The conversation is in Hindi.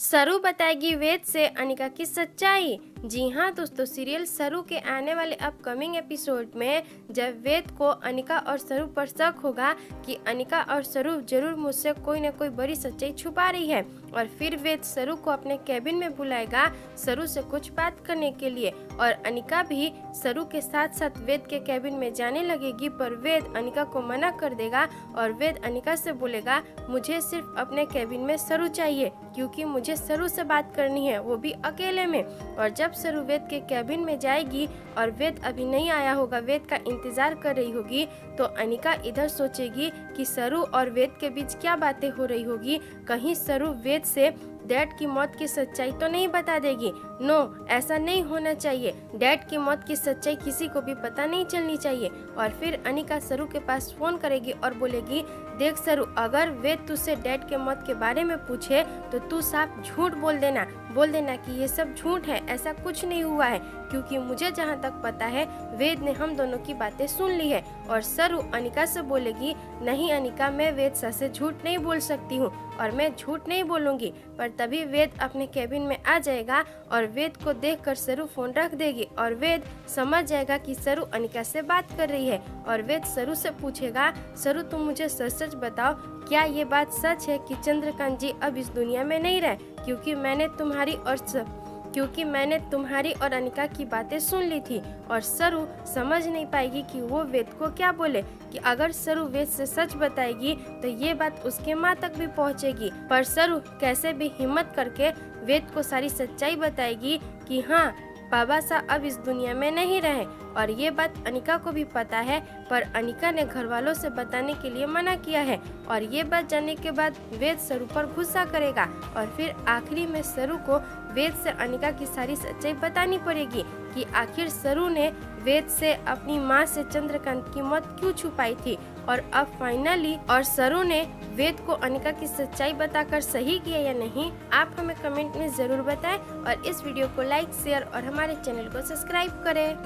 सरू बताएगी वेद से अनिका की सच्चाई। जी हाँ दोस्तों, सीरियल सरू के आने वाले अपकमिंग एपिसोड में जब वेद को अनिका और सरू पर शक होगा कि अनिका और सरू जरूर मुझसे कोई न कोई बड़ी सच्चाई छुपा रही है, और फिर वेद सरू को अपने कैबिन में बुलाएगा सरू से कुछ बात करने के लिए, और अनिका भी सरू के साथ साथ वेद के कैबिन में जाने लगेगी, पर वेद अनिका को मना कर देगा और वेद अनिका से बोलेगा मुझे सिर्फ अपने कैबिन में सरू चाहिए, क्योंकि मुझे सरू से बात करनी है, वो भी अकेले में। और जब सरू वेद के कैबिन में जाएगी और वेद अभी नहीं आया होगा, वेद का इंतजार कर रही होगी, तो अनिका इधर सोचेगी कि सरू और वेद के बीच क्या बातें हो रही होगी, कहीं सरू वेद से डैड की मौत की सच्चाई तो नहीं बता देगी। नो, ऐसा नहीं होना चाहिए। डैड की मौत की सच्चाई किसी को भी पता नहीं चलनी चाहिए। और फिर अनिका सरू के पास फोन करेगी और बोलेगी देख सरू, अगर वेद तुझसे डैड के मौत के बारे में पूछे तो तू साफ झूठ बोल देना कि ये सब झूठ है, ऐसा कुछ नहीं हुआ है, क्योंकि मुझे जहाँ तक पता है वेद ने हम दोनों की बातें सुन ली है। और सरू अनिका से बोलेगी नहीं अनिका, मैं वेद सर से झूठ नहीं बोल सकती हूँ और मैं झूठ नहीं बोलूंगी। पर तभी वेद अपने कैबिन में आ जाएगा और वेद को देखकर सरू फोन रख देगी और वेद समझ जाएगा कि सरू अनिका से बात कर रही है। और वेद सरू से पूछेगा सरू, तुम मुझे सच सच बताओ, क्या ये बात सच है कि चंद्रकांत जी अब इस दुनिया में नहीं रहे, क्योंकि मैंने तुम्हारी और अनिका की बातें सुन ली थी। और सरू समझ नहीं पाएगी कि वो वेद को क्या बोले, कि अगर सरू वेद से सच बताएगी तो ये बात उसके माँ तक भी पहुँचेगी। पर सरू कैसे भी हिम्मत करके वेद को सारी सच्चाई बताएगी कि हाँ, बाबा साहब अब इस दुनिया में नहीं रहे। और ये बात अनिका को भी पता है, पर अनिका ने घर वालों से बताने के लिए मना किया है। और ये बात जानने के बाद वेद सरू पर गुस्सा करेगा और फिर आखिरी में सरू को वेद से अनिका की सारी सच्चाई बतानी पड़ेगी कि आखिर सरू ने वेद से अपनी माँ से चंद्रकांत की मौत क्यों छुपाई थी। और अब फाइनली और सरू ने वेद को अनिका की सच्चाई बताकर सही किया या नहीं, आप हमें कमेंट में जरूर बताएं। और इस वीडियो को लाइक, शेयर और हमारे चैनल को सब्सक्राइब करें।